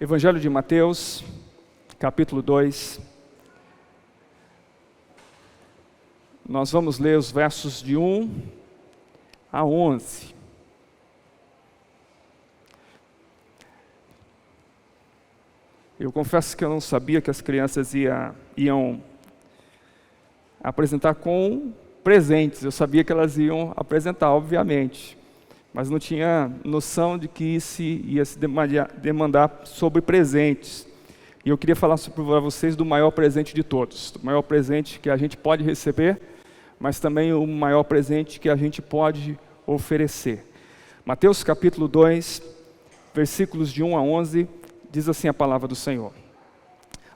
Evangelho de Mateus, capítulo 2. Nós vamos ler os versos de 1 a 11. Eu confesso que eu não sabia que as crianças iam apresentar com presentes. Eu sabia que elas iam apresentar, obviamente. Mas não tinha noção de que isso ia se demandar sobre presentes. E eu queria falar para vocês do maior presente de todos. O maior presente que a gente pode receber, mas também o maior presente que a gente pode oferecer. Mateus capítulo 2, versículos de 1 a 11, diz assim a palavra do Senhor.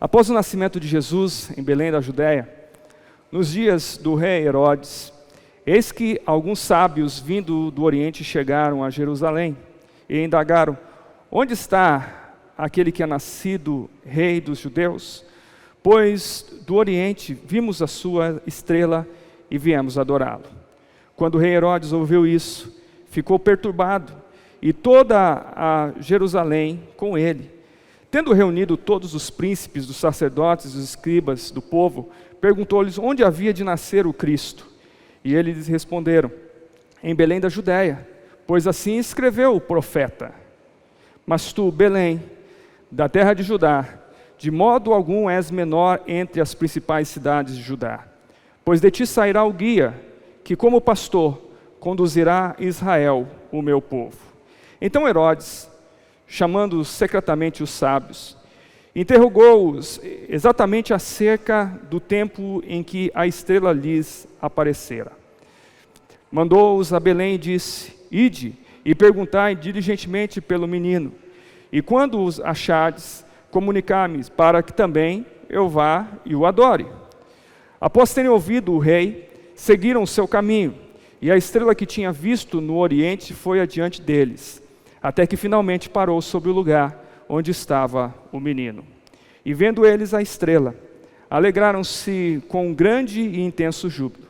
Após o nascimento de Jesus em Belém da Judéia, nos dias do rei Herodes, eis que alguns sábios vindo do Oriente chegaram a Jerusalém e indagaram: onde está aquele que é nascido rei dos judeus? Pois do Oriente vimos a sua estrela e viemos adorá-lo. Quando o rei Herodes ouviu isso, ficou perturbado, e toda a Jerusalém com ele. Tendo reunido todos os príncipes, dos sacerdotes, dos escribas do povo, perguntou-lhes onde havia de nascer o Cristo. E eles responderam: em Belém da Judéia, pois assim escreveu o profeta. Mas tu, Belém, da terra de Judá, de modo algum és menor entre as principais cidades de Judá, pois de ti sairá o guia, que como pastor conduzirá Israel, o meu povo. Então Herodes, chamando secretamente os sábios, interrogou-os exatamente acerca do tempo em que a estrela lhes aparecera. Mandou-os a Belém e disse: ide e perguntai diligentemente pelo menino, e quando os achardes, comunicai-me, para que também eu vá e o adore. Após terem ouvido o rei, seguiram o seu caminho, e a estrela que tinha visto no oriente foi adiante deles, até que finalmente parou sobre o lugar onde estava o menino. E vendo eles a estrela, alegraram-se com um grande e intenso júbilo.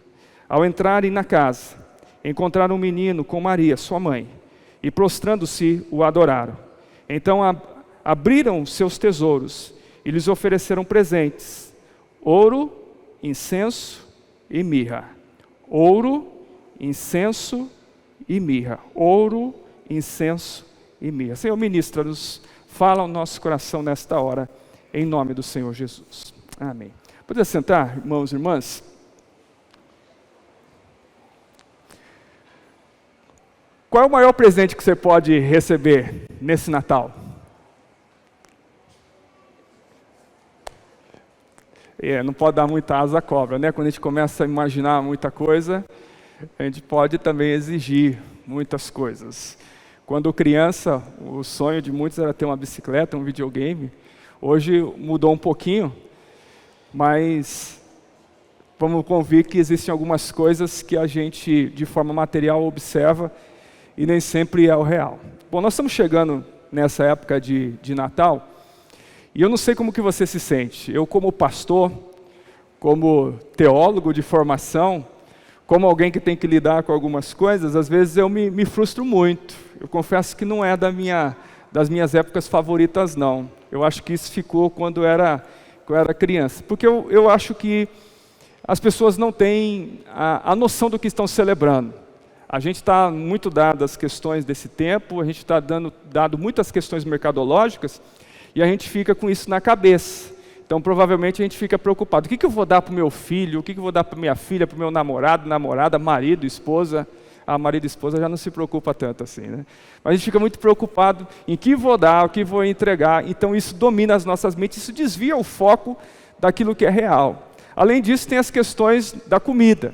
Ao entrarem na casa, encontraram um menino com Maria, sua mãe, e prostrando-se o adoraram. Então abriram seus tesouros e lhes ofereceram presentes: ouro, incenso e mirra. Ouro, incenso e mirra. Ouro, incenso e mirra. Senhor, ministra-nos, fala ao nosso coração nesta hora, em nome do Senhor Jesus. Amém. Pode sentar, irmãos e irmãs? Qual é o maior presente que você pode receber nesse Natal? Não pode dar muita asa à cobra, né? Quando a gente começa a imaginar muita coisa, a gente pode também exigir muitas coisas. Quando criança, o sonho de muitos era ter uma bicicleta, um videogame. Hoje mudou um pouquinho, mas vamos convir que existem algumas coisas que a gente, de forma material, observa e nem sempre é o real. Bom, nós estamos chegando nessa época de Natal, e eu não sei como que você se sente. Eu, como pastor, como teólogo de formação, como alguém que tem que lidar com algumas coisas, às vezes eu me frustro muito. Eu confesso que não é das minhas épocas favoritas, não. Eu acho que isso ficou quando eu era criança. Porque eu acho que as pessoas não têm a noção do que estão celebrando. A gente está muito dado às questões desse tempo, a gente está dado muitas questões mercadológicas, e a gente fica com isso na cabeça. Então, provavelmente, a gente fica preocupado. O que eu vou dar para o meu filho? O que eu vou dar para minha filha, para o meu namorado, namorada, marido, esposa? Marido e esposa já não se preocupa tanto assim, né? Mas a gente fica muito preocupado em que vou dar, o que vou entregar. Então, isso domina as nossas mentes, isso desvia o foco daquilo que é real. Além disso, tem as questões da comida.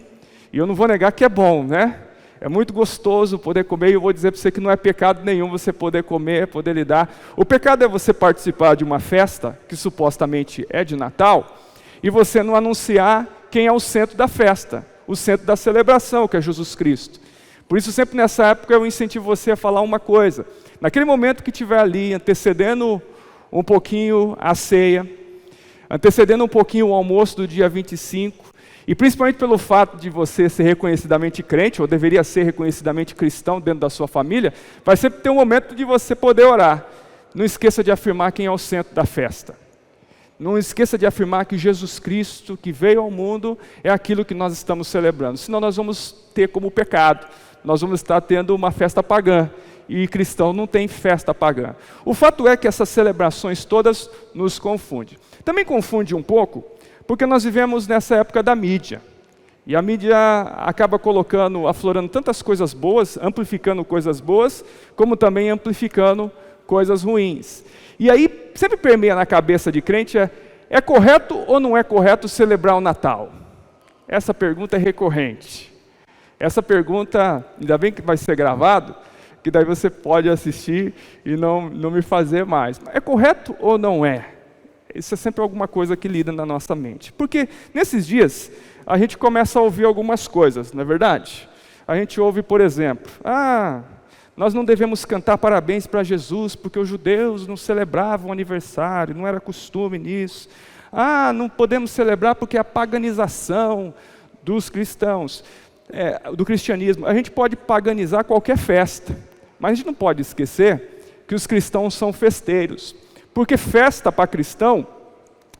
E eu não vou negar que é bom, né? É muito gostoso poder comer, e eu vou dizer para você que não é pecado nenhum você poder comer, poder lidar. O pecado é você participar de uma festa, que supostamente é de Natal, e você não anunciar quem é o centro da festa, o centro da celebração, que é Jesus Cristo. Por isso, sempre nessa época, eu incentivo você a falar uma coisa. Naquele momento que estiver ali, antecedendo um pouquinho a ceia, antecedendo um pouquinho o almoço do dia 25, e principalmente pelo fato de você ser reconhecidamente crente, ou deveria ser reconhecidamente cristão dentro da sua família, vai sempre ter um momento de você poder orar. não esqueça de afirmar quem é o centro da festa. Não esqueça de afirmar que Jesus Cristo, que veio ao mundo, é aquilo que nós estamos celebrando. Senão nós vamos ter como pecado. Nós vamos estar tendo uma festa pagã. E cristão não tem festa pagã. O fato é que essas celebrações todas nos confundem. Também confunde um pouco, porque nós vivemos nessa época da mídia. E a mídia acaba aflorando tantas coisas boas, amplificando coisas boas, como também amplificando coisas ruins. E aí, sempre permeia na cabeça de crente, é correto ou não é correto celebrar o Natal? Essa pergunta é recorrente. Essa pergunta, ainda bem que vai ser gravado, que daí você pode assistir e não me fazer mais. É correto ou não é? Isso é sempre alguma coisa que lida na nossa mente. Porque nesses dias, a gente começa a ouvir algumas coisas, não é verdade? A gente ouve, por exemplo, nós não devemos cantar parabéns para Jesus, porque os judeus não celebravam o aniversário, não era costume nisso. Não podemos celebrar porque é a paganização dos cristãos, do cristianismo. A gente pode paganizar qualquer festa, mas a gente não pode esquecer que os cristãos são festeiros. Porque festa para cristão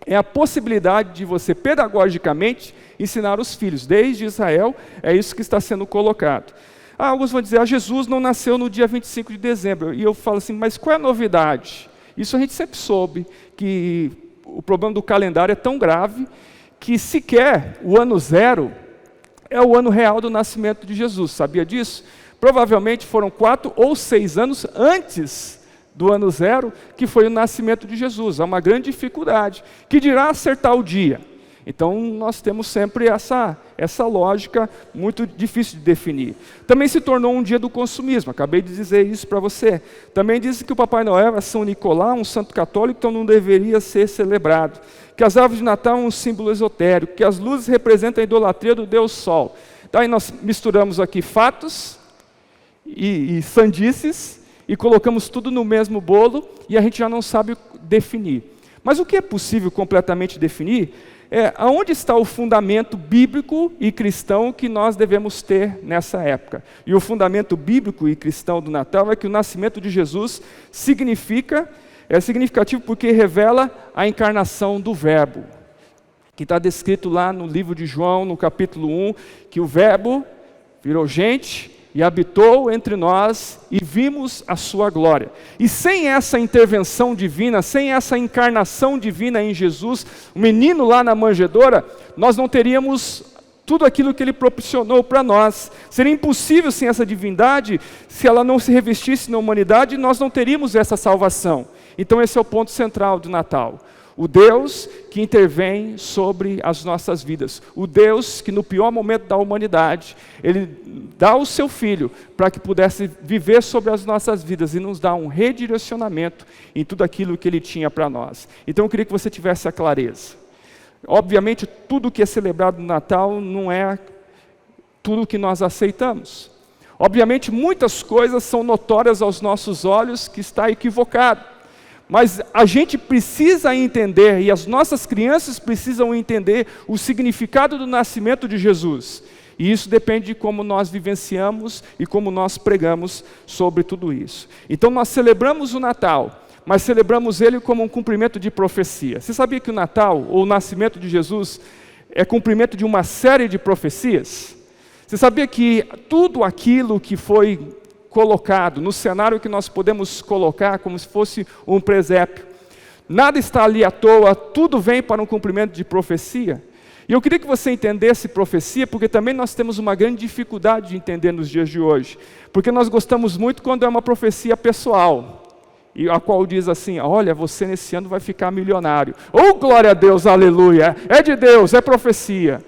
é a possibilidade de você, pedagogicamente, ensinar os filhos. Desde Israel, é isso que está sendo colocado. Alguns vão dizer, Jesus não nasceu no dia 25 de dezembro. E eu falo assim, mas qual é a novidade? Isso a gente sempre soube, que o problema do calendário é tão grave, que sequer o ano zero é o ano real do nascimento de Jesus. Sabia disso? Provavelmente foram 4 ou 6 anos antes do ano zero, que foi o nascimento de Jesus. Há uma grande dificuldade, que dirá acertar o dia. Então, nós temos sempre essa lógica muito difícil de definir. Também se tornou um dia do consumismo, acabei de dizer isso para você. Também disse que o Papai Noel é São Nicolau, um santo católico, então não deveria ser celebrado. Que as árvores de Natal é um símbolo esotérico, que as luzes representam a idolatria do Deus Sol. Daí nós misturamos aqui fatos e sandices, e colocamos tudo no mesmo bolo, e a gente já não sabe definir. Mas o que é possível completamente definir aonde está o fundamento bíblico e cristão que nós devemos ter nessa época. E o fundamento bíblico e cristão do Natal é que o nascimento de Jesus é significativo porque revela a encarnação do Verbo, que está descrito lá no livro de João, no capítulo 1, que o Verbo virou gente e habitou entre nós e vimos a sua glória. E sem essa intervenção divina, sem essa encarnação divina em Jesus, o menino lá na manjedoura, nós não teríamos tudo aquilo que ele proporcionou para nós. Seria impossível sem essa divindade, se ela não se revestisse na humanidade, nós não teríamos essa salvação. Então esse é o ponto central do Natal. O Deus que intervém sobre as nossas vidas. O Deus que no pior momento da humanidade, Ele dá o seu Filho para que pudesse viver sobre as nossas vidas e nos dar um redirecionamento em tudo aquilo que Ele tinha para nós. Então eu queria que você tivesse a clareza. Obviamente tudo que é celebrado no Natal não é tudo que nós aceitamos. Obviamente muitas coisas são notórias aos nossos olhos que está equivocado. Mas a gente precisa entender, e as nossas crianças precisam entender o significado do nascimento de Jesus. E isso depende de como nós vivenciamos e como nós pregamos sobre tudo isso. Então nós celebramos o Natal, mas celebramos ele como um cumprimento de profecia. Você sabia que o Natal, ou o nascimento de Jesus, é cumprimento de uma série de profecias? Você sabia que tudo aquilo que foi colocado, no cenário que nós podemos colocar como se fosse um presépio, nada está ali à toa, tudo vem para um cumprimento de profecia. E eu queria que você entendesse profecia, porque também nós temos uma grande dificuldade de entender nos dias de hoje, porque nós gostamos muito quando é uma profecia pessoal, e a qual diz assim, olha, você nesse ano vai ficar milionário, glória a Deus, aleluia, é de Deus, é profecia.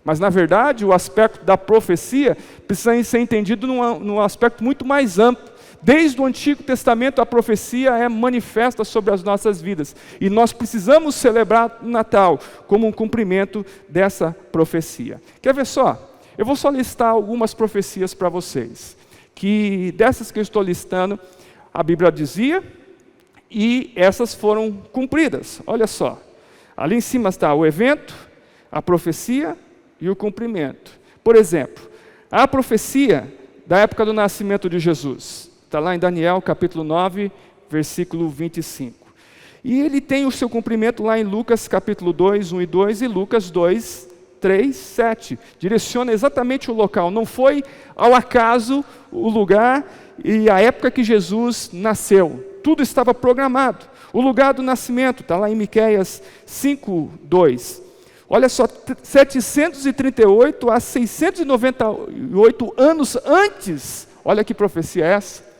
Mas, na verdade, o aspecto da profecia precisa ser entendido num aspecto muito mais amplo. Desde o Antigo Testamento, a profecia é manifesta sobre as nossas vidas. E nós precisamos celebrar o Natal como um cumprimento dessa profecia. Quer ver só? Eu vou só listar algumas profecias para vocês. Que dessas que eu estou listando, a Bíblia dizia, e essas foram cumpridas. Olha só. Ali em cima está o evento, a profecia e o cumprimento. Por exemplo, a profecia da época do nascimento de Jesus. Está lá em Daniel, capítulo 9, versículo 25. E ele tem o seu cumprimento lá em Lucas capítulo 2, 1 e 2 e Lucas 2, 3, 7. Direciona exatamente o local. Não foi ao acaso o lugar e a época que Jesus nasceu. Tudo estava programado. O lugar do nascimento está lá em Miqueias 5, 2. Olha só, 738 a 698 anos antes. Olha que profecia é essa.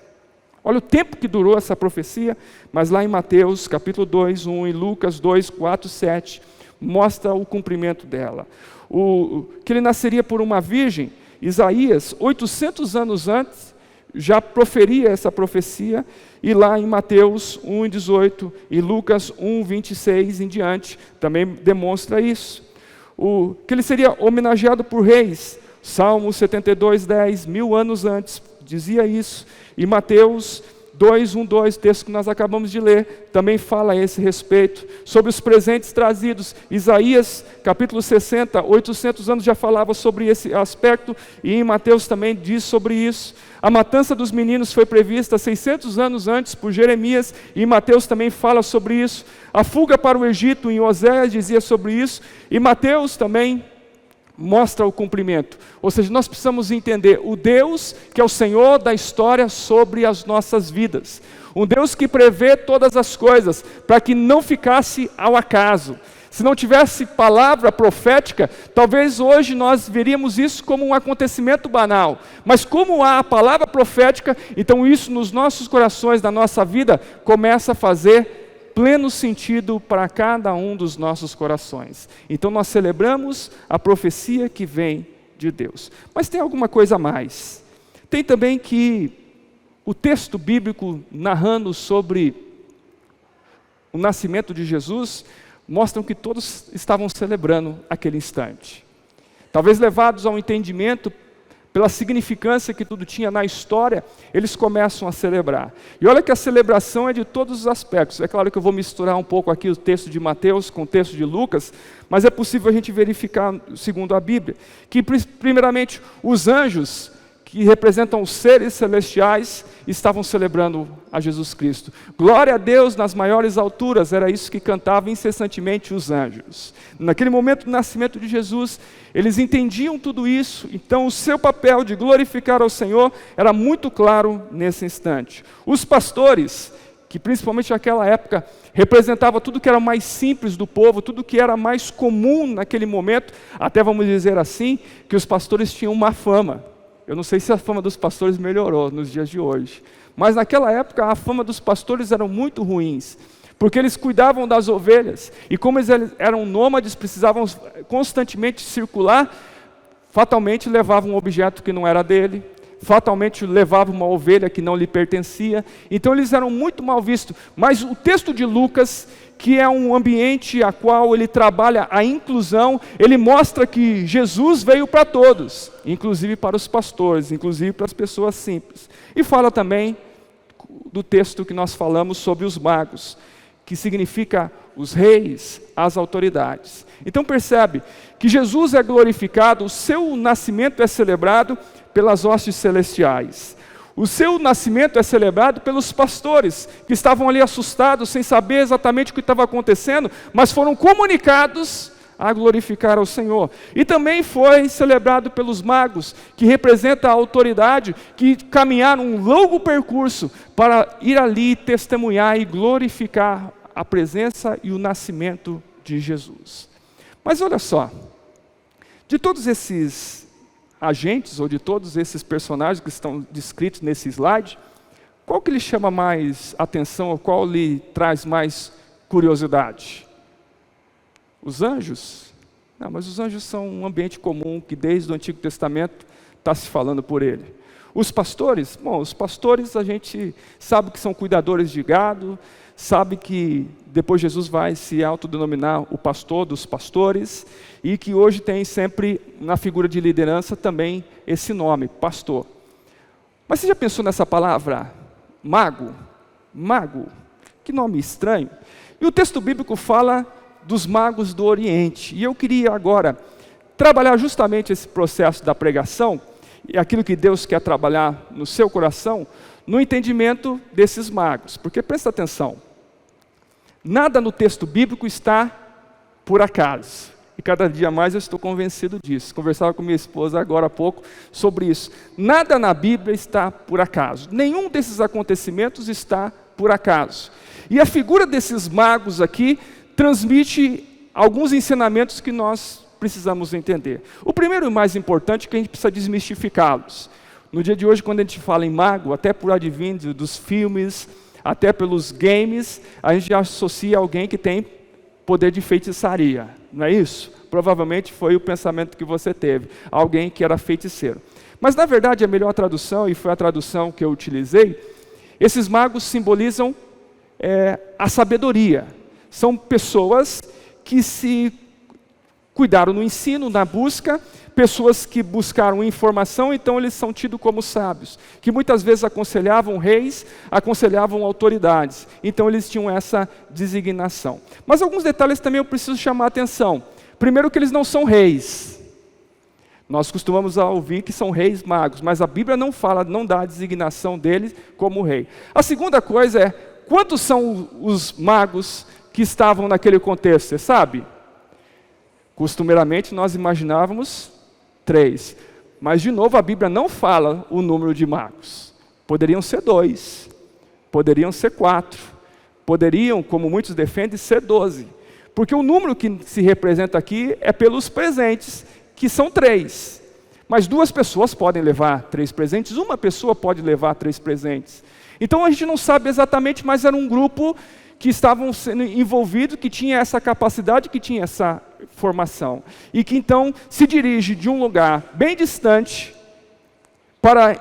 Olha o tempo que durou essa profecia, mas lá em Mateus capítulo 2, 1 e Lucas 2, 4, 7, mostra o cumprimento dela. Que ele nasceria por uma virgem, Isaías, 800 anos antes, já proferia essa profecia, e lá em Mateus 1, 18 e Lucas 1, 26 em diante, também demonstra isso. Que ele seria homenageado por reis, Salmo 72, 10, 1000 anos antes, dizia isso. E Mateus 2, 1, 2, texto que nós acabamos de ler, também fala a esse respeito, sobre os presentes trazidos. Isaías, capítulo 60, 800 anos já falava sobre esse aspecto, e em Mateus também diz sobre isso. A matança dos meninos foi prevista 600 anos antes por Jeremias, e em Mateus também fala sobre isso. A fuga para o Egito, em Oséias, dizia sobre isso, e Mateus também mostra o cumprimento. Ou seja, nós precisamos entender o Deus que é o Senhor da história sobre as nossas vidas. Um Deus que prevê todas as coisas, para que não ficasse ao acaso. Se não tivesse palavra profética, talvez hoje nós veríamos isso como um acontecimento banal. Mas como há a palavra profética, então isso nos nossos corações, na nossa vida, começa a fazer pleno sentido para cada um dos nossos corações. Então nós celebramos a profecia que vem de Deus. Mas tem alguma coisa a mais. Tem também que o texto bíblico narrando sobre o nascimento de Jesus mostram que todos estavam celebrando aquele instante. Talvez levados ao entendimento pela significância que tudo tinha na história, eles começam a celebrar. E olha que a celebração é de todos os aspectos. É claro que eu vou misturar um pouco aqui o texto de Mateus com o texto de Lucas, mas é possível a gente verificar, segundo a Bíblia, que primeiramente os anjos, que representam os seres celestiais, estavam celebrando a Jesus Cristo. Glória a Deus nas maiores alturas, era isso que cantavam incessantemente os anjos. Naquele momento do nascimento de Jesus, eles entendiam tudo isso, então o seu papel de glorificar ao Senhor era muito claro nesse instante. Os pastores, que principalmente naquela época, representava tudo que era mais simples do povo, tudo que era mais comum naquele momento, até vamos dizer assim, que os pastores tinham uma fama. Eu não sei se a fama dos pastores melhorou nos dias de hoje, mas naquela época a fama dos pastores eram muito ruins, porque eles cuidavam das ovelhas, e como eles eram nômades, precisavam constantemente circular, fatalmente levavam um objeto que não era dele, fatalmente levavam uma ovelha que não lhe pertencia, então eles eram muito mal vistos. Mas o texto de Lucas, que é um ambiente a qual ele trabalha a inclusão, ele mostra que Jesus veio para todos, inclusive para os pastores, inclusive para as pessoas simples. E fala também do texto que nós falamos sobre os magos, que significa os reis, as autoridades. Então percebe que Jesus é glorificado, o seu nascimento é celebrado pelas hostes celestiais. O seu nascimento é celebrado pelos pastores, que estavam ali assustados, sem saber exatamente o que estava acontecendo, mas foram comunicados a glorificar ao Senhor. E também foi celebrado pelos magos, que representam a autoridade, que caminharam um longo percurso para ir ali testemunhar e glorificar a presença e o nascimento de Jesus. Mas olha só, de todos esses agentes, ou de todos esses personagens que estão descritos nesse slide, qual que lhe chama mais atenção, ou qual lhe traz mais curiosidade? Os anjos? Não, mas os anjos são um ambiente comum, que desde o Antigo Testamento está se falando por ele. Os pastores? Bom, os pastores a gente sabe que são cuidadores de gado, sabe que depois Jesus vai se autodenominar o pastor dos pastores, e que hoje tem sempre na figura de liderança também esse nome, pastor. Mas você já pensou nessa palavra mago? Mago, que nome estranho. E o texto bíblico fala dos magos do Oriente, e eu queria agora trabalhar justamente esse processo da pregação, e aquilo que Deus quer trabalhar no seu coração, no entendimento desses magos. Porque presta atenção, nada no texto bíblico está por acaso. E cada dia mais eu estou convencido disso. Conversava com minha esposa agora há pouco sobre isso. Nada na Bíblia está por acaso. Nenhum desses acontecimentos está por acaso. E a figura desses magos aqui transmite alguns ensinamentos que nós precisamos entender. O primeiro e mais importante é que a gente precisa desmistificá-los. No dia de hoje, quando a gente fala em mago, até por advíndio dos filmes, até pelos games, a gente já associa alguém que tem poder de feitiçaria, não é isso? Provavelmente foi o pensamento que você teve, alguém que era feiticeiro. Mas na verdade a melhor tradução, e foi a tradução que eu utilizei, esses magos simbolizam a sabedoria. São pessoas que se cuidaram no ensino, na busca, pessoas que buscaram informação, então eles são tidos como sábios, que muitas vezes aconselhavam reis, aconselhavam autoridades, então eles tinham essa designação. Mas alguns detalhes também eu preciso chamar a atenção. Primeiro que eles não são reis. Nós costumamos ouvir que são reis magos, mas a Bíblia não fala, não dá a designação deles como rei. A segunda coisa é, quantos são os magos que estavam naquele contexto, você sabe? Costumeiramente nós imaginávamos 3. Mas de novo a Bíblia não fala o número de magos. Poderiam ser 2, poderiam ser 4, poderiam, como muitos defendem, ser 12. Porque o número que se representa aqui é pelos presentes, que são 3. Mas 2 pessoas podem levar 3 presentes, uma pessoa pode levar 3 presentes. Então a gente não sabe exatamente, mas era um grupo que estavam sendo envolvidos, que tinha essa capacidade, que tinha essa formação. E que então se dirige de um lugar bem distante para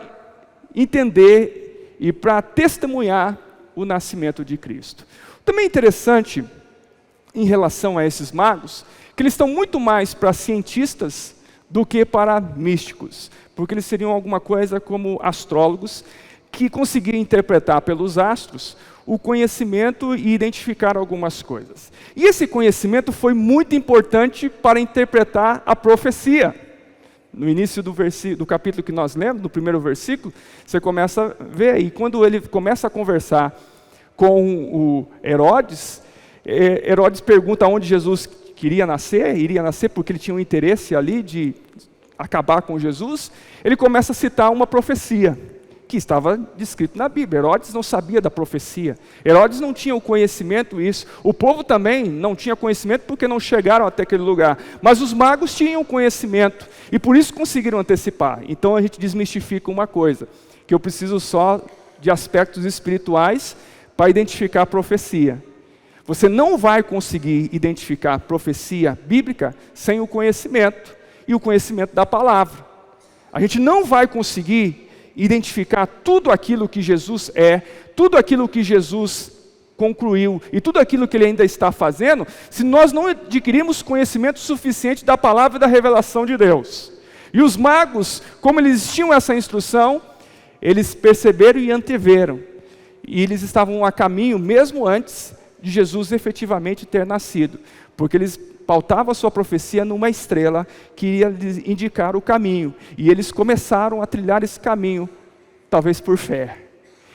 entender e para testemunhar o nascimento de Cristo. Também é interessante, em relação a esses magos, que eles estão muito mais para cientistas do que para místicos. Porque eles seriam alguma coisa como astrólogos, que conseguiriam interpretar pelos astros o conhecimento e identificar algumas coisas. E esse conhecimento foi muito importante para interpretar a profecia. No início do capítulo que nós lemos, no primeiro versículo, você começa a ver aí, quando ele começa a conversar com o Herodes, Herodes pergunta onde Jesus iria nascer porque ele tinha um interesse ali de acabar com Jesus, ele começa a citar uma profecia que estava descrito na Bíblia. Herodes não sabia da profecia. Herodes não tinha o conhecimento isso. O povo também não tinha conhecimento porque não chegaram até aquele lugar. Mas os magos tinham conhecimento e por isso conseguiram antecipar. Então a gente desmistifica uma coisa, que eu preciso só de aspectos espirituais para identificar a profecia. Você não vai conseguir identificar a profecia bíblica sem o conhecimento e o conhecimento da palavra. A gente não vai conseguir identificar tudo aquilo que Jesus é, tudo aquilo que Jesus concluiu e tudo aquilo que Ele ainda está fazendo, se nós não adquirirmos conhecimento suficiente da palavra e da revelação de Deus. E os magos, como eles tinham essa instrução, eles perceberam e anteveram. E eles estavam a caminho mesmo antes de Jesus efetivamente ter nascido, porque eles pautavam a sua profecia numa estrela que iria lhes indicar o caminho, e eles começaram a trilhar esse caminho, talvez por fé.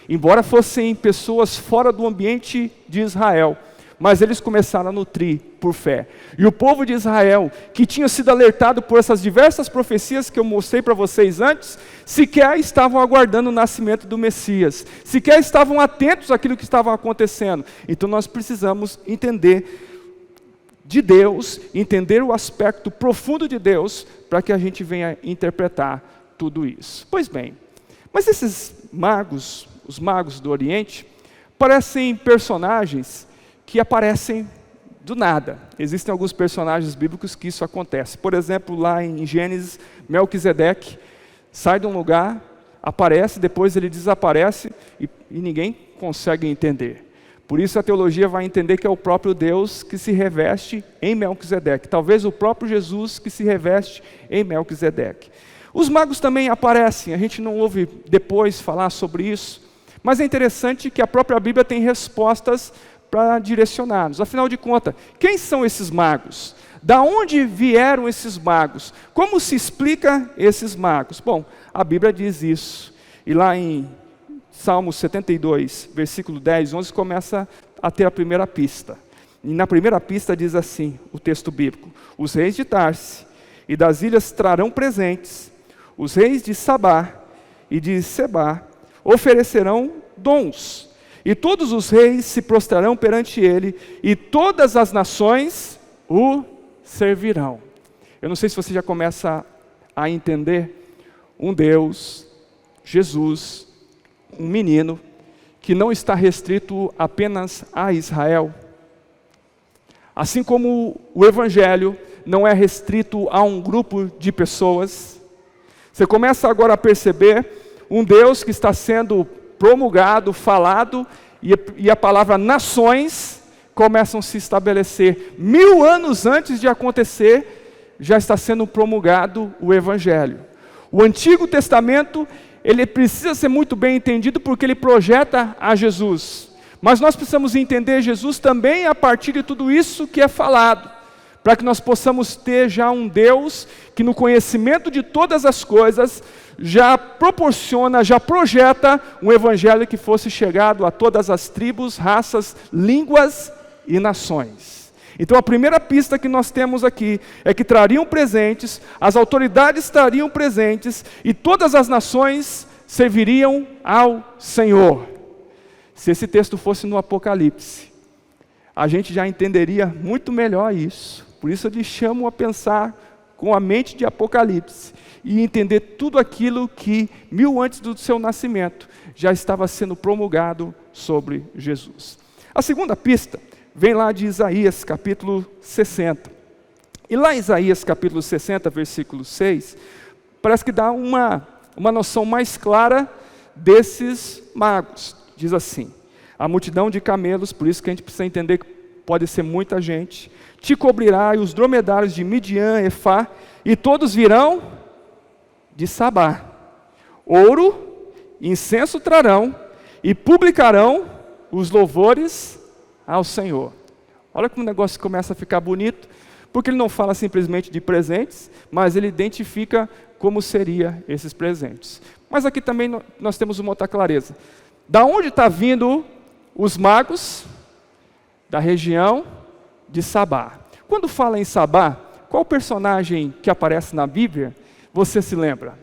Embora fossem pessoas fora do ambiente de Israel, mas eles começaram a nutrir por fé. E o povo de Israel, que tinha sido alertado por essas diversas profecias que eu mostrei para vocês antes, sequer estavam aguardando o nascimento do Messias, sequer estavam atentos àquilo que estava acontecendo. Então nós precisamos entender de Deus, entender o aspecto profundo de Deus, para que a gente venha interpretar tudo isso. Pois bem, mas esses magos, os magos do Oriente, parecem personagens que aparecem do nada. Existem alguns personagens bíblicos que isso acontece. Por exemplo, lá em Gênesis, Melquisedeque sai de um lugar, aparece, depois ele desaparece e ninguém consegue entender. Por isso a teologia vai entender que é o próprio Deus que se reveste em Melquisedeque. Talvez o próprio Jesus que se reveste em Melquisedeque. Os magos também aparecem, a gente não ouve depois falar sobre isso, mas é interessante que a própria Bíblia tem respostas para direcionar-nos. Afinal de contas, quem são esses magos? Da onde vieram esses magos? Como se explica esses magos? Bom, a Bíblia diz isso. E lá em Salmo 72, versículo 10, 11, começa a ter a primeira pista. E na primeira pista diz assim, o texto bíblico: os reis de Tarse e das ilhas trarão presentes, os reis de Sabá e de Sebá oferecerão dons, e todos os reis se prostrarão perante ele, e todas as nações o servirão. Eu não sei se você já começa a entender um Deus, Jesus, um menino, que não está restrito apenas a Israel. Assim como o Evangelho não é restrito a um grupo de pessoas, você começa agora a perceber um Deus que está sendo promulgado, falado, e a palavra nações começam a se estabelecer. 1000 anos antes de acontecer, já está sendo promulgado o Evangelho. O Antigo Testamento, ele precisa ser muito bem entendido porque ele projeta a Jesus. Mas nós precisamos entender Jesus também a partir de tudo isso que é falado, para que nós possamos ter já um Deus que no conhecimento de todas as coisas já proporciona, já projeta um evangelho que fosse chegado a todas as tribos, raças, línguas e nações. Então a primeira pista que nós temos aqui é que trariam presentes, as autoridades trariam presentes e todas as nações serviriam ao Senhor. Se esse texto fosse no Apocalipse, a gente já entenderia muito melhor isso. Por isso eu lhe chamo a pensar com a mente de Apocalipse e entender tudo aquilo que 1000 antes do seu nascimento já estava sendo promulgado sobre Jesus. A segunda pista vem lá de Isaías capítulo 60. E lá em Isaías capítulo 60, versículo 6, parece que dá uma noção mais clara desses magos. Diz assim: a multidão de camelos, por isso que a gente precisa entender que pode ser muita gente, te cobrirá, e os dromedários de Midian, Efá, e todos virão de Sabá. Ouro, incenso trarão, e publicarão os louvores ao Senhor. Olha como o negócio começa a ficar bonito, porque ele não fala simplesmente de presentes, mas ele identifica como seriam esses presentes. Mas aqui também nós temos uma outra clareza. Da onde está vindo os magos? Da região de Sabá. Quando fala em Sabá, qual personagem que aparece na Bíblia você se lembra?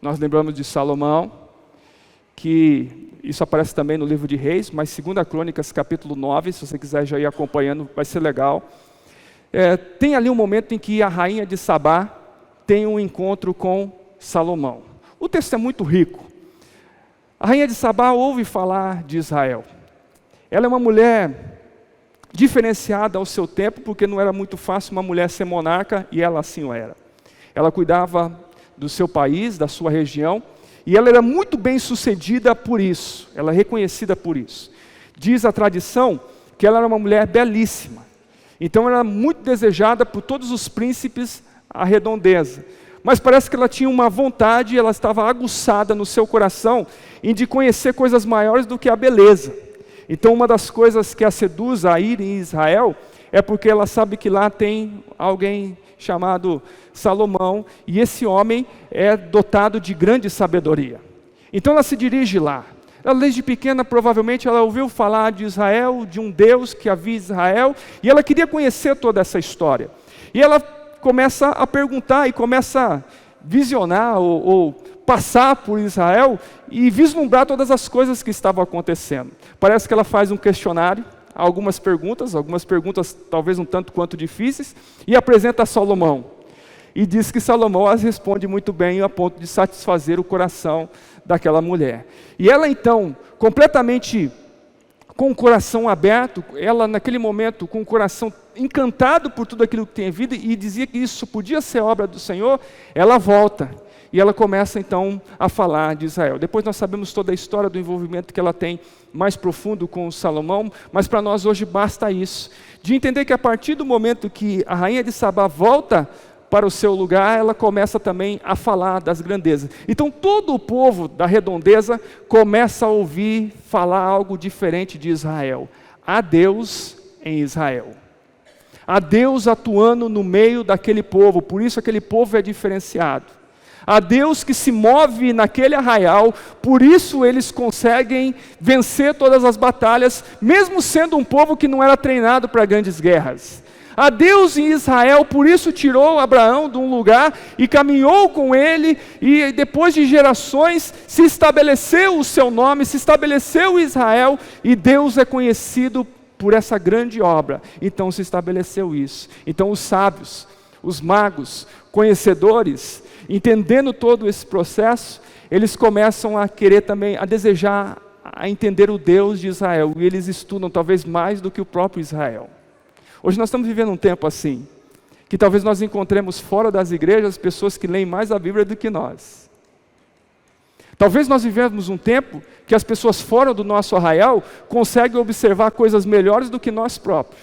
Nós lembramos de Salomão, que isso aparece também no livro de Reis, mas 2 Crônicas capítulo 9, se você quiser já ir acompanhando, vai ser legal. Tem ali um momento em que a rainha de Sabá tem um encontro com Salomão. O texto é muito rico. A rainha de Sabá ouve falar de Israel. Ela é uma mulher diferenciada ao seu tempo, porque não era muito fácil uma mulher ser monarca, e ela assim o era. Ela cuidava do seu país, da sua região, e ela era muito bem sucedida por isso, ela é reconhecida por isso. Diz a tradição que ela era uma mulher belíssima, então ela era muito desejada por todos os príncipes à redondeza. Mas parece que ela tinha uma vontade, ela estava aguçada no seu coração em de conhecer coisas maiores do que a beleza. Então uma das coisas que a seduz a ir em Israel é porque ela sabe que lá tem alguém chamado Salomão, e esse homem é dotado de grande sabedoria. Então ela se dirige lá. Ela, desde pequena, provavelmente, ela ouviu falar de Israel, de um Deus que havia em Israel, e ela queria conhecer toda essa história. E ela começa a perguntar e começa a visionar ou passar por Israel e vislumbrar todas as coisas que estavam acontecendo. Parece que ela faz um questionário, algumas perguntas talvez um tanto quanto difíceis, e apresenta a Salomão. E diz que Salomão as responde muito bem, a ponto de satisfazer o coração daquela mulher. E ela então, completamente com o coração aberto, ela naquele momento com o coração encantado por tudo aquilo que tem vida, e dizia que isso podia ser obra do Senhor, ela volta. E ela começa então a falar de Israel. Depois nós sabemos toda a história do envolvimento que ela tem mais profundo com Salomão, mas para nós hoje basta isso, de entender que a partir do momento que a rainha de Sabá volta para o seu lugar, ela começa também a falar das grandezas. Então todo o povo da redondeza começa a ouvir falar algo diferente de Israel. Há Deus em Israel. Há Deus atuando no meio daquele povo, por isso aquele povo é diferenciado. Há Deus que se move naquele arraial, por isso eles conseguem vencer todas as batalhas, mesmo sendo um povo que não era treinado para grandes guerras. Há Deus em Israel, por isso tirou Abraão de um lugar e caminhou com ele, e depois de gerações se estabeleceu o seu nome, se estabeleceu Israel, e Deus é conhecido por essa grande obra. Então se estabeleceu isso. Então os sábios, os magos, conhecedores, entendendo todo esse processo, eles começam a querer também, a desejar, a entender o Deus de Israel, e eles estudam talvez mais do que o próprio Israel. Hoje nós estamos vivendo um tempo assim, que talvez nós encontremos fora das igrejas pessoas que leem mais a Bíblia do que nós. Talvez nós vivemos um tempo que as pessoas fora do nosso arraial conseguem observar coisas melhores do que nós próprios.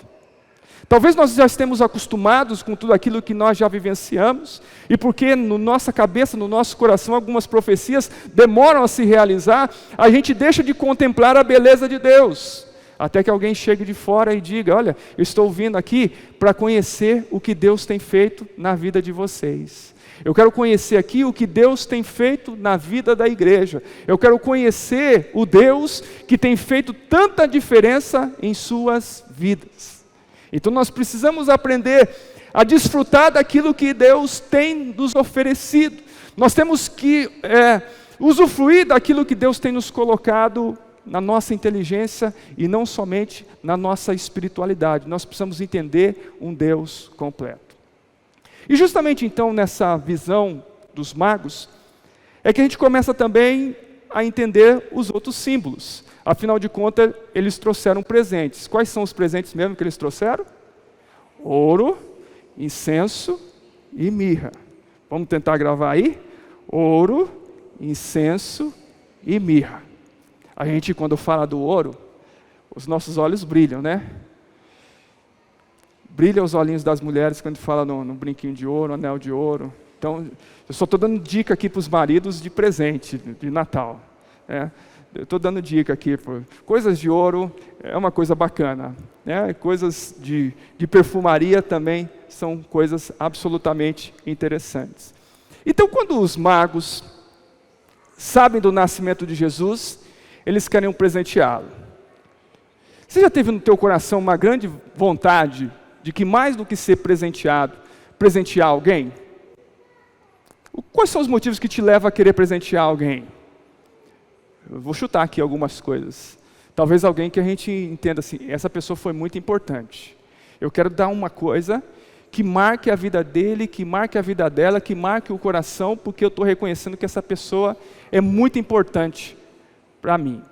Talvez nós já estemos acostumados com tudo aquilo que nós já vivenciamos, e porque na nossa cabeça, no nosso coração, algumas profecias demoram a se realizar, a gente deixa de contemplar a beleza de Deus. Até que alguém chegue de fora e diga: olha, eu estou vindo aqui para conhecer o que Deus tem feito na vida de vocês. Eu quero conhecer aqui o que Deus tem feito na vida da igreja. Eu quero conhecer o Deus que tem feito tanta diferença em suas vidas. Então nós precisamos aprender a desfrutar daquilo que Deus tem nos oferecido. Nós temos que usufruir daquilo que Deus tem nos colocado na nossa inteligência e não somente na nossa espiritualidade. Nós precisamos entender um Deus completo. E justamente então nessa visão dos magos, é que a gente começa também a entender os outros símbolos. Afinal de contas, eles trouxeram presentes. Quais são os presentes mesmo que eles trouxeram? Ouro, incenso e mirra. Vamos tentar gravar aí? Ouro, incenso e mirra. A gente, quando fala do ouro, os nossos olhos brilham, né? Brilham os olhinhos das mulheres quando fala no brinquinho de ouro, anel de ouro. Então, eu só estou dando dica aqui para os maridos de presente, de Natal. Eu estou dando dica aqui. Coisas de ouro é uma coisa bacana. Coisas de perfumaria também são coisas absolutamente interessantes. Então, quando os magos sabem do nascimento de Jesus, eles querem presenteá-lo. Você já teve no teu coração uma grande vontade de que mais do que ser presenteado, presentear alguém? Quais são os motivos que te levam a querer presentear alguém? Eu vou chutar aqui algumas coisas. Talvez alguém que a gente entenda assim, essa pessoa foi muito importante. Eu quero dar uma coisa que marque a vida dele, que marque a vida dela, que marque o coração, porque eu estou reconhecendo que essa pessoa é muito importante para mim.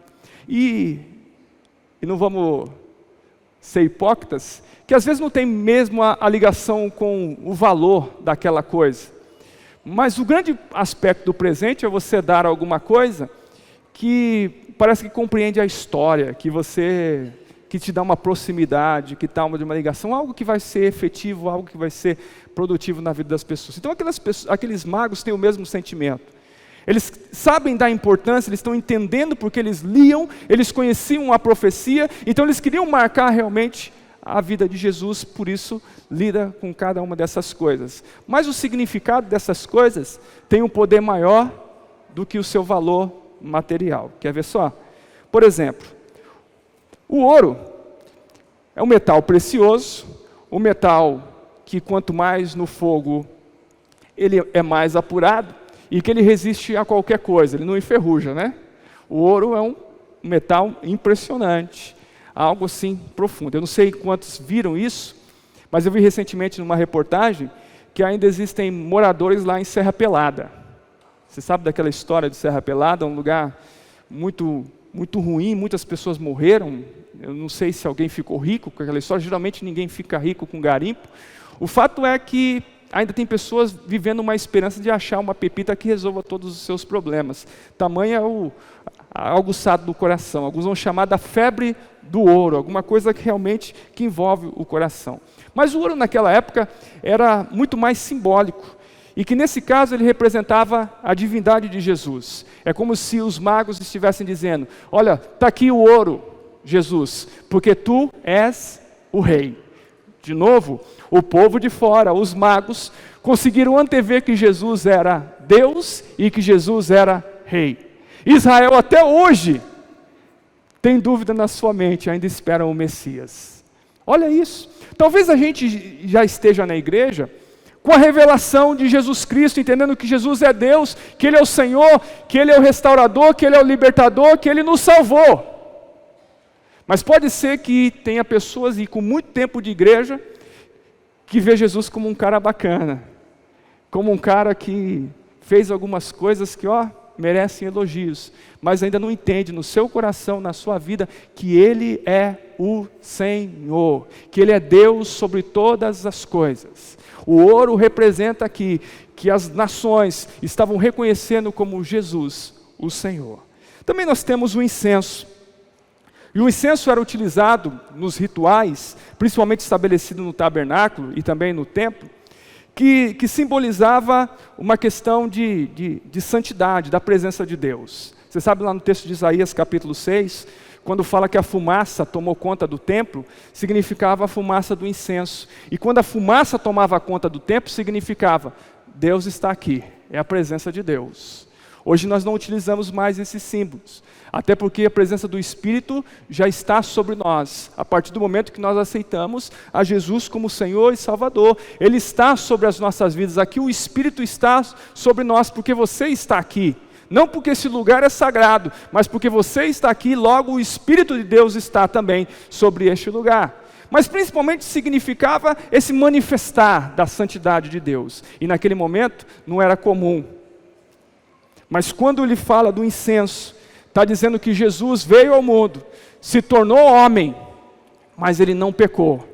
E não vamos ser hipócritas, que às vezes não tem mesmo a ligação com o valor daquela coisa. Mas o grande aspecto do presente é você dar alguma coisa que parece que compreende a história, que te dá uma proximidade, que dá uma ligação, algo que vai ser efetivo, algo que vai ser produtivo na vida das pessoas. Então aqueles magos têm o mesmo sentimento. Eles sabem da importância, eles estão entendendo porque eles liam, eles conheciam a profecia, então eles queriam marcar realmente a vida de Jesus, por isso lida com cada uma dessas coisas. Mas o significado dessas coisas tem um poder maior do que o seu valor material. Quer ver só? Por exemplo, o ouro é um metal precioso, um metal que quanto mais no fogo ele é mais apurado, e que ele resiste a qualquer coisa, ele não enferruja, né? O ouro é um metal impressionante, algo assim profundo. Eu não sei quantos viram isso, mas eu vi recentemente numa reportagem que ainda existem moradores lá em Serra Pelada. Você sabe daquela história de Serra Pelada, um lugar muito, muito ruim, muitas pessoas morreram. Eu não sei se alguém ficou rico com aquela história, geralmente ninguém fica rico com garimpo. O fato é que ainda tem pessoas vivendo uma esperança de achar uma pepita que resolva todos os seus problemas. Tamanho é a aguçado do coração. Alguns vão chamar da febre do ouro, alguma coisa que realmente que envolve o coração. Mas o ouro naquela época era muito mais simbólico. E que nesse caso ele representava a divindade de Jesus. É como se os magos estivessem dizendo: olha, está aqui o ouro, Jesus, porque tu és o rei. De novo, o povo de fora, os magos, conseguiram antever que Jesus era Deus e que Jesus era rei. Israel até hoje tem dúvida na sua mente, ainda esperam o Messias. Olha isso. Talvez a gente já esteja na igreja com a revelação de Jesus Cristo, entendendo que Jesus é Deus, que Ele é o Senhor, que Ele é o restaurador, que Ele é o libertador, que Ele nos salvou. Mas pode ser que tenha pessoas, e com muito tempo de igreja, que vê Jesus como um cara bacana, como um cara que fez algumas coisas que, merecem elogios, mas ainda não entende no seu coração, na sua vida, que Ele é o Senhor, que Ele é Deus sobre todas as coisas. O ouro representa aqui que as nações estavam reconhecendo como Jesus, o Senhor. Também nós temos o incenso. E o incenso era utilizado nos rituais, principalmente estabelecido no tabernáculo e também no templo, que simbolizava uma questão de santidade, da presença de Deus. Você sabe lá no texto de Isaías capítulo 6, quando fala que a fumaça tomou conta do templo, significava a fumaça do incenso. E quando a fumaça tomava conta do templo, significava, Deus está aqui, é a presença de Deus. Hoje nós não utilizamos mais esses símbolos, até porque a presença do Espírito já está sobre nós. A partir do momento que nós aceitamos a Jesus como Senhor e Salvador, Ele está sobre as nossas vidas. Aqui o Espírito está sobre nós, porque você está aqui. Não porque esse lugar é sagrado, mas porque você está aqui, logo o Espírito de Deus está também sobre este lugar. Mas principalmente significava esse manifestar da santidade de Deus. E naquele momento não era comum. Mas quando ele fala do incenso, está dizendo que Jesus veio ao mundo, se tornou homem, mas ele não pecou.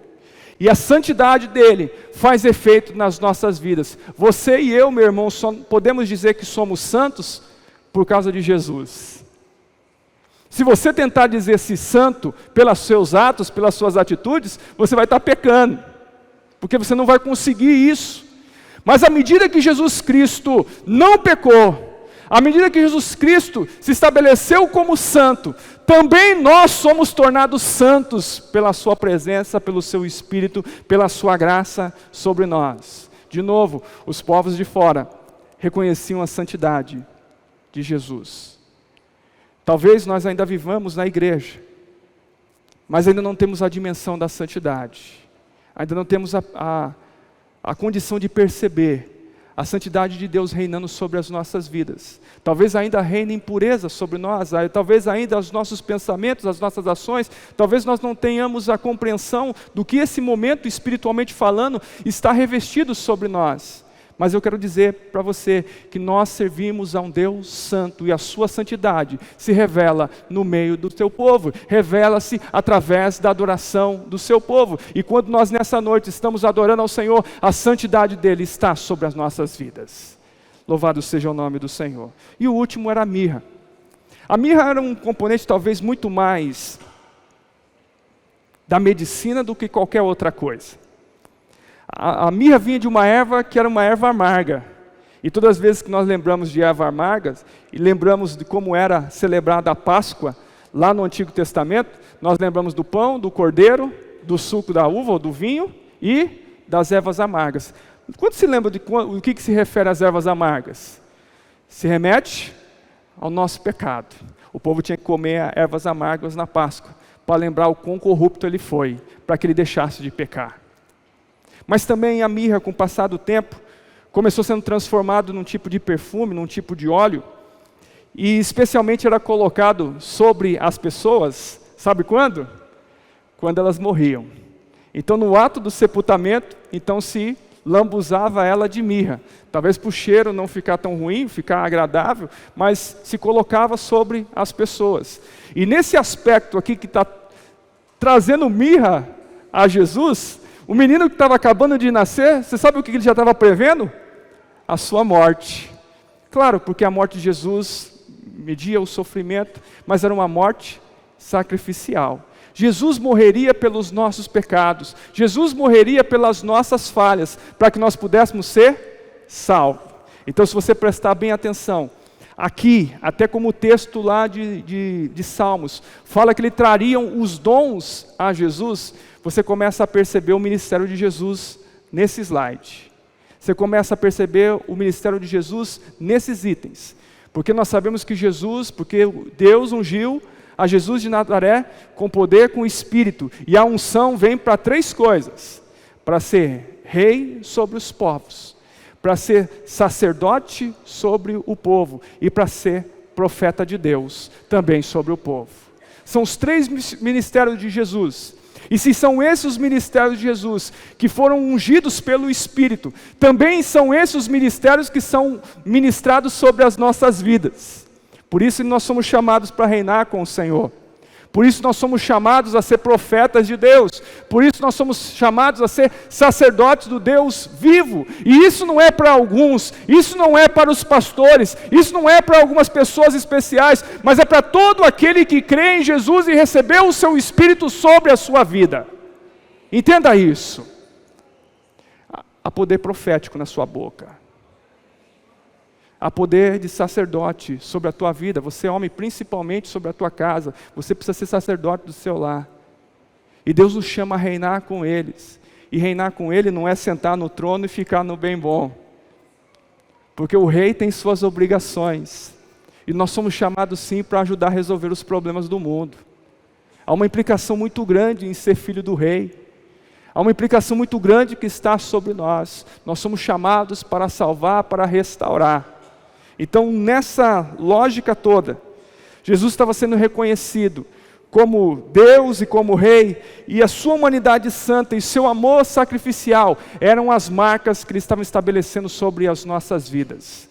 E a santidade dele faz efeito nas nossas vidas. Você e eu, meu irmão, podemos dizer que somos santos por causa de Jesus. Se você tentar dizer-se santo pelos seus atos, pelas suas atitudes, você vai estar pecando, porque você não vai conseguir isso. Mas à medida que Jesus Cristo não pecou, à medida que Jesus Cristo se estabeleceu como santo, também nós somos tornados santos pela sua presença, pelo seu Espírito, pela sua graça sobre nós. De novo, os povos de fora reconheciam a santidade de Jesus. Talvez nós ainda vivamos na igreja, mas ainda não temos a dimensão da santidade. Ainda não temos a condição de perceber a santidade de Deus reinando sobre as nossas vidas. Talvez ainda reine impureza sobre nós, talvez ainda os nossos pensamentos, as nossas ações, talvez nós não tenhamos a compreensão do que esse momento, espiritualmente falando, está revestido sobre nós. Mas eu quero dizer para você que nós servimos a um Deus santo e a sua santidade se revela no meio do seu povo, revela-se através da adoração do seu povo. E quando nós nessa noite estamos adorando ao Senhor, a santidade dele está sobre as nossas vidas. Louvado seja o nome do Senhor. E o último era a mirra. A mirra era um componente talvez muito mais da medicina do que qualquer outra coisa. A mirra vinha de uma erva que era uma erva amarga. E todas as vezes que nós lembramos de ervas amargas, e lembramos de como era celebrada a Páscoa, lá no Antigo Testamento, nós lembramos do pão, do cordeiro, do suco da uva ou do vinho e das ervas amargas. Quando se lembra de o que se refere às ervas amargas? Se remete ao nosso pecado. O povo tinha que comer ervas amargas na Páscoa, para lembrar o quão corrupto ele foi, para que ele deixasse de pecar. Mas também a mirra, com o passar do tempo, começou sendo transformado num tipo de perfume, num tipo de óleo, e especialmente era colocado sobre as pessoas, sabe quando? Quando elas morriam. Então no ato do sepultamento, então se lambuzava ela de mirra, talvez para o cheiro não ficar tão ruim, ficar agradável, mas se colocava sobre as pessoas. E nesse aspecto aqui que está trazendo mirra a Jesus, o menino que estava acabando de nascer, você sabe o que ele já estava prevendo? A sua morte. Claro, porque a morte de Jesus media o sofrimento, mas era uma morte sacrificial. Jesus morreria pelos nossos pecados. Jesus morreria pelas nossas falhas, para que nós pudéssemos ser salvos. Então, se você prestar bem atenção, aqui, até como o texto lá de Salmos, fala que ele trariam os dons a Jesus, você começa a perceber o ministério de Jesus nesse slide. Você começa a perceber o ministério de Jesus nesses itens. Porque nós sabemos que porque Deus ungiu a Jesus de Nazaré com poder, com espírito. E a unção vem para 3 coisas. Para ser rei sobre os povos, para ser sacerdote sobre o povo e para ser profeta de Deus também sobre o povo. São os 3 ministérios de Jesus. E se são esses os ministérios de Jesus que foram ungidos pelo Espírito, também são esses os ministérios que são ministrados sobre as nossas vidas. Por isso nós somos chamados para reinar com o Senhor. Por isso nós somos chamados a ser profetas de Deus. Por isso nós somos chamados a ser sacerdotes do Deus vivo. E isso não é para alguns, isso não é para os pastores, isso não é para algumas pessoas especiais, mas é para todo aquele que crê em Jesus e recebeu o seu Espírito sobre a sua vida. Entenda isso. Há poder profético na sua boca. Há poder de sacerdote sobre a tua vida. Você é homem principalmente sobre a tua casa. Você precisa ser sacerdote do seu lar. E Deus nos chama a reinar com eles. E reinar com Ele não é sentar no trono e ficar no bem bom. Porque o rei tem suas obrigações. E nós somos chamados sim para ajudar a resolver os problemas do mundo. Há uma implicação muito grande em ser filho do rei. Há uma implicação muito grande que está sobre nós. Nós somos chamados para salvar, para restaurar. Então, nessa lógica toda, Jesus estava sendo reconhecido como Deus e como Rei, e a sua humanidade santa e seu amor sacrificial eram as marcas que Ele estava estabelecendo sobre as nossas vidas.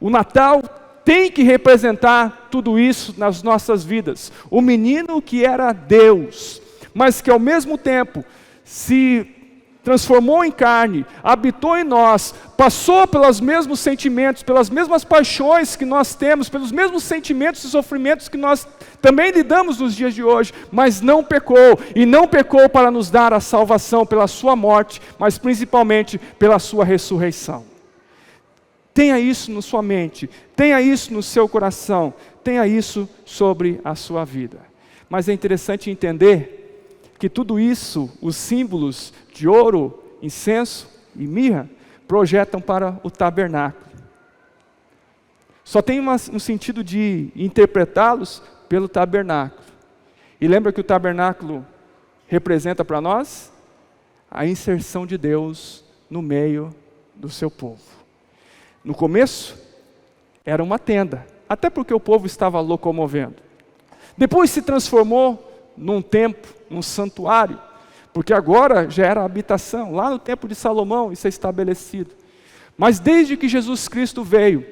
O Natal tem que representar tudo isso nas nossas vidas. O menino que era Deus, mas que ao mesmo tempo se transformou em carne, habitou em nós, passou pelos mesmos sentimentos, pelas mesmas paixões que nós temos, pelos mesmos sentimentos e sofrimentos que nós também lidamos nos dias de hoje, mas não pecou, e não pecou para nos dar a salvação pela sua morte, mas principalmente pela sua ressurreição. Tenha isso na sua mente, tenha isso no seu coração, tenha isso sobre a sua vida. Mas é interessante entender que tudo isso, os símbolos de ouro, incenso e mirra, projetam para o tabernáculo. Só tem um sentido de interpretá-los pelo tabernáculo. E lembra que o tabernáculo representa para nós a inserção de Deus no meio do seu povo. No começo, era uma tenda, até porque o povo estava locomovendo. Depois se transformou num templo, num santuário, porque agora já era habitação. Lá no tempo de Salomão isso é estabelecido. Mas desde que Jesus Cristo veio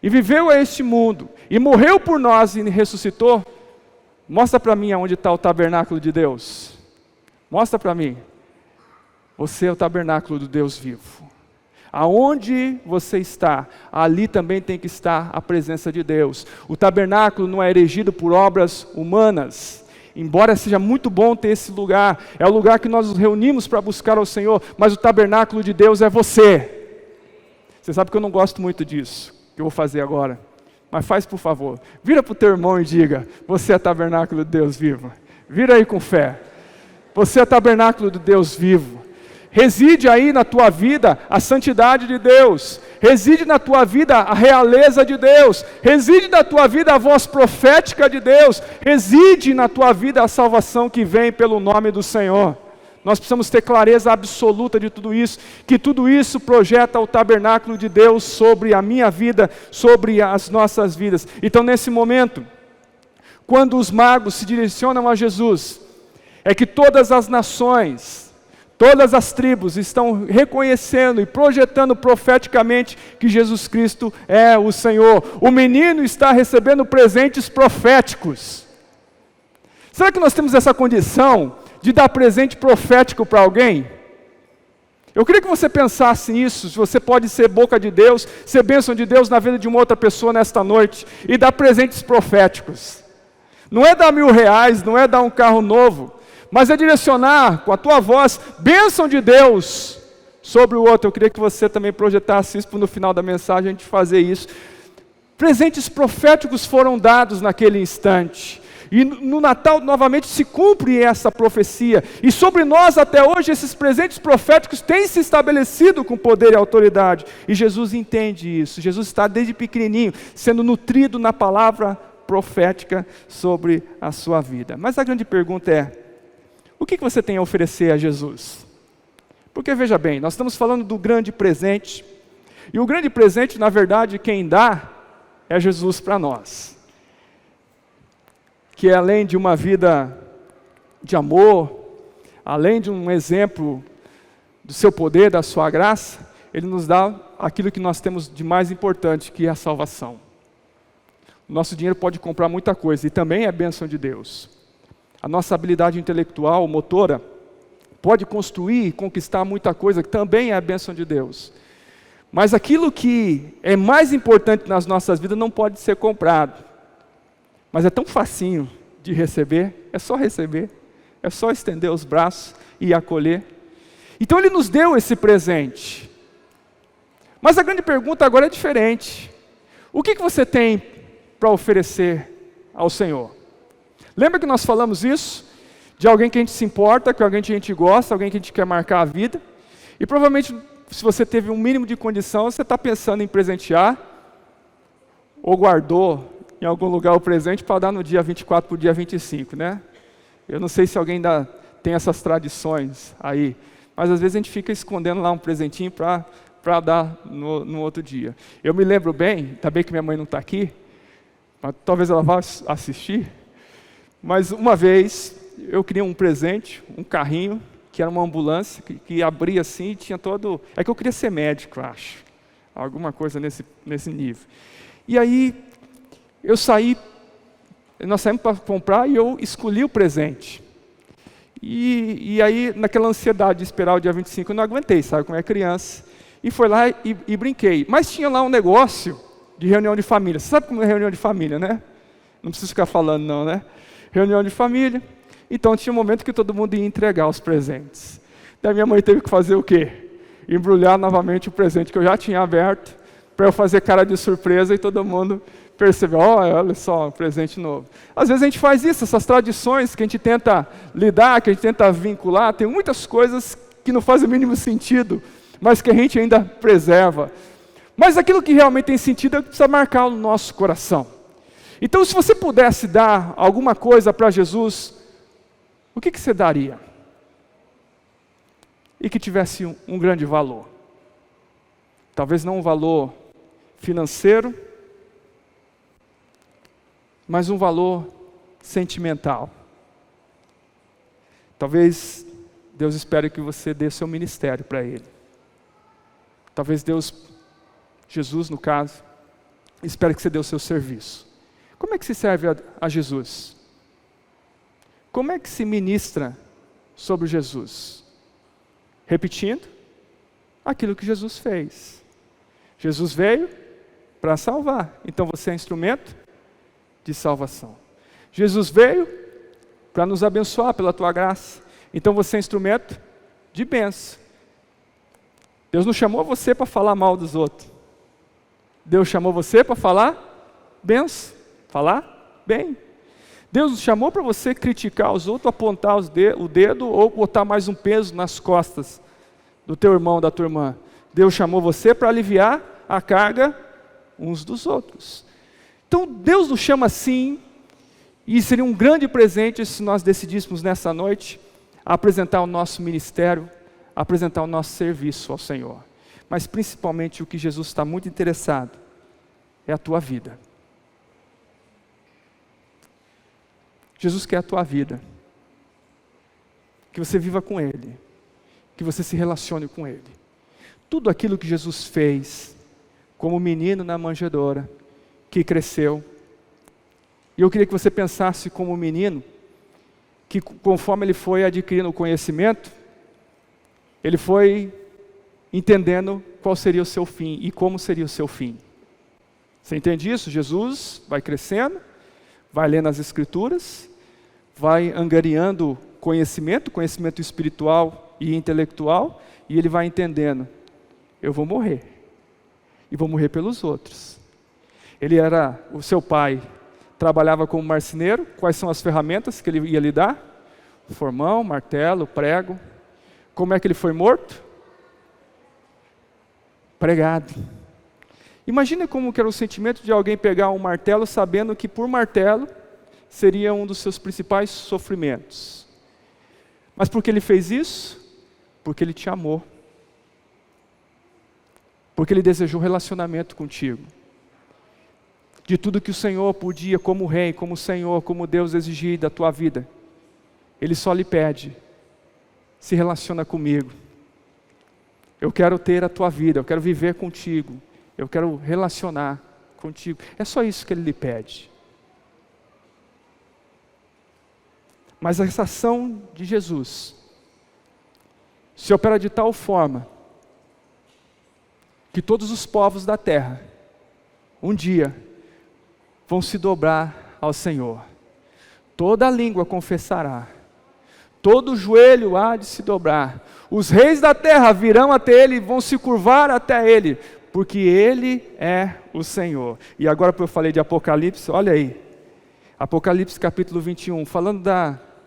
e viveu a este mundo e morreu por nós e ressuscitou, mostra para mim aonde está o tabernáculo de Deus. Mostra para mim. Você é o tabernáculo do Deus vivo. Aonde você está, ali também tem que estar a presença de Deus. O tabernáculo não é erigido por obras humanas, embora seja muito bom ter esse lugar. É o lugar que nós nos reunimos para buscar ao Senhor, mas o tabernáculo de Deus é você. Você sabe que eu não gosto muito disso, que eu vou fazer agora. Mas faz por favor, vira para o teu irmão e diga: você é tabernáculo de Deus vivo. Vira aí com fé. Você é tabernáculo de Deus vivo. Reside aí na tua vida a santidade de Deus. Reside na tua vida a realeza de Deus. Reside na tua vida a voz profética de Deus. Reside na tua vida a salvação que vem pelo nome do Senhor. Nós precisamos ter clareza absoluta de tudo isso, que tudo isso projeta o tabernáculo de Deus sobre a minha vida, sobre as nossas vidas. Então, nesse momento, quando os magos se direcionam a Jesus, é que todas as nações, todas as tribos estão reconhecendo e projetando profeticamente que Jesus Cristo é o Senhor. O menino está recebendo presentes proféticos. Será que nós temos essa condição de dar presente profético para alguém? Eu queria que você pensasse nisso, se você pode ser boca de Deus, ser bênção de Deus na vida de uma outra pessoa nesta noite, e dar presentes proféticos. Não é dar R$1.000, não é dar um carro novo, mas é direcionar com a tua voz, bênção de Deus sobre o outro. Eu queria que você também projetasse isso para no final da mensagem a gente fazer isso. Presentes proféticos foram dados naquele instante. E no Natal, novamente, se cumpre essa profecia. E sobre nós, até hoje, esses presentes proféticos têm se estabelecido com poder e autoridade. E Jesus entende isso. Jesus está desde pequenininho, sendo nutrido na palavra profética sobre a sua vida. Mas a grande pergunta é, o que você tem a oferecer a Jesus? Porque, veja bem, nós estamos falando do grande presente. E o grande presente, na verdade, quem dá é Jesus para nós. Que além de uma vida de amor, além de um exemplo do seu poder, da sua graça, Ele nos dá aquilo que nós temos de mais importante, que é a salvação. O nosso dinheiro pode comprar muita coisa, e também é bênção de Deus. A nossa habilidade intelectual, motora, pode construir e conquistar muita coisa, que também é a bênção de Deus. Mas aquilo que é mais importante nas nossas vidas não pode ser comprado. Mas é tão facinho de receber, é só estender os braços e acolher. Então Ele nos deu esse presente. Mas a grande pergunta agora é diferente. O que você tem para oferecer ao Senhor? Lembra que nós falamos isso? De alguém que a gente se importa, que alguém que a gente gosta, alguém que a gente quer marcar a vida. E provavelmente, se você teve um mínimo de condição, você está pensando em presentear, ou guardou em algum lugar o presente para dar no dia 24 para o dia 25, né? Eu não sei se alguém ainda tem essas tradições aí, mas às vezes a gente fica escondendo lá um presentinho para dar no outro dia. Eu me lembro bem, ainda bem que minha mãe não está aqui, mas talvez ela vá assistir, mas uma vez eu queria um presente, um carrinho, que era uma ambulância, que abria assim e tinha todo... É que eu queria ser médico, acho. Alguma coisa nesse nível. E aí, nós saímos para comprar e eu escolhi o presente. E aí, naquela ansiedade de esperar o dia 25, eu não aguentei, sabe, como é criança. E fui lá e brinquei. Mas tinha lá um negócio de reunião de família. Você sabe como é reunião de família, né? Não preciso ficar falando não, né? Reunião de família. Então tinha um momento que todo mundo ia entregar os presentes. Daí minha mãe teve que fazer o quê? Embrulhar novamente o presente que eu já tinha aberto, para eu fazer cara de surpresa e todo mundo perceber, olha só, um presente novo. Às vezes a gente faz isso, essas tradições que a gente tenta lidar, que a gente tenta vincular, tem muitas coisas que não fazem o mínimo sentido, mas que a gente ainda preserva. Mas aquilo que realmente tem sentido é que precisa marcar no nosso coração. Então, se você pudesse dar alguma coisa para Jesus, o que você daria? E que tivesse um grande valor. Talvez não um valor financeiro, mas um valor sentimental. Talvez Deus espere que você dê seu ministério para Ele. Talvez Jesus no caso, espere que você dê o seu serviço. Como é que se serve a Jesus? Como é que se ministra sobre Jesus? Repetindo aquilo que Jesus fez. Jesus veio para salvar, então você é instrumento de salvação. Jesus veio para nos abençoar pela tua graça, então você é instrumento de bênção. Deus não chamou você para falar mal dos outros. Deus chamou você para falar bênção, falar bem. Deus nos chamou para você criticar os outros, apontar o dedo ou botar mais um peso nas costas do teu irmão, da tua irmã. Deus chamou você para aliviar a carga uns dos outros. Então Deus nos chama assim, e seria um grande presente se nós decidíssemos nessa noite apresentar o nosso ministério, apresentar o nosso serviço ao Senhor. Mas principalmente o que Jesus está muito interessado é a tua vida. Jesus quer a tua vida, que você viva com Ele, que você se relacione com Ele. Tudo aquilo que Jesus fez, como menino na manjedoura, que cresceu, e eu queria que você pensasse como menino, que conforme ele foi adquirindo o conhecimento, ele foi entendendo qual seria o seu fim, e como seria o seu fim. Você entende isso? Jesus vai crescendo, vai lendo as Escrituras, vai angariando conhecimento espiritual e intelectual, e ele vai entendendo, eu vou morrer, e vou morrer pelos outros. O seu pai trabalhava como marceneiro. Quais são as ferramentas que ele ia lidar? Formão, martelo, prego. Como é que ele foi morto? Pregado. Imagina como que era o sentimento de alguém pegar um martelo sabendo que por martelo seria um dos seus principais sofrimentos. Mas por que ele fez isso? Porque ele te amou. Porque ele desejou relacionamento contigo. De tudo que o Senhor podia, como rei, como Senhor, como Deus exigir da tua vida, ele só lhe pede: se relaciona comigo. Eu quero ter a tua vida, eu quero viver contigo, eu quero relacionar contigo. É só isso que ele lhe pede. Mas essa ação de Jesus se opera de tal forma que todos os povos da terra, um dia, vão se dobrar ao Senhor. Toda língua confessará, todo joelho há de se dobrar, os reis da terra virão até Ele, vão se curvar até Ele, porque Ele é o Senhor. E agora que eu falei de Apocalipse, olha aí, Apocalipse capítulo 21,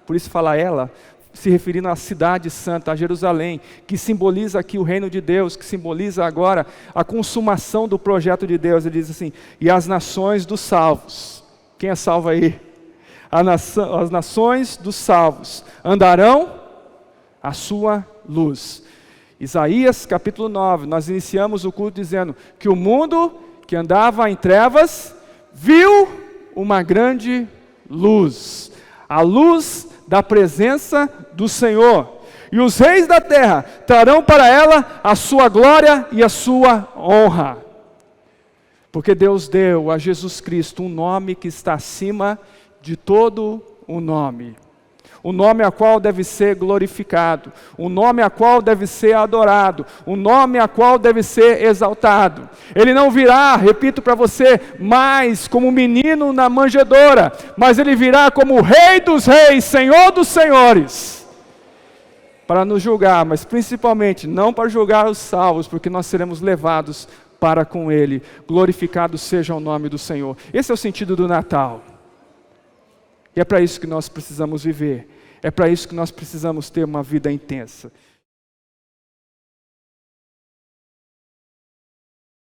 por isso fala ela, se referindo à cidade santa, a Jerusalém, que simboliza aqui o reino de Deus, que simboliza agora a consumação do projeto de Deus. Ele diz assim: e as nações dos salvos, quem é salvo aí? As nações dos salvos andarão à sua luz. Isaías capítulo 9, nós iniciamos o culto dizendo que o mundo que andava em trevas viu uma grande luz, a luz da presença do Senhor, e os reis da terra trarão para ela a sua glória e a sua honra, porque Deus deu a Jesus Cristo um nome que está acima de todo o nome a qual deve ser glorificado, o nome a qual deve ser adorado, o nome a qual deve ser exaltado. Ele não virá, repito para você, mais como menino na manjedoura, mas ele virá como o Rei dos reis, Senhor dos senhores, para nos julgar, mas principalmente não para julgar os salvos, porque nós seremos levados para com ele. Glorificado seja o nome do Senhor. Esse é o sentido do Natal. E é para isso que nós precisamos viver. É para isso que nós precisamos ter uma vida intensa.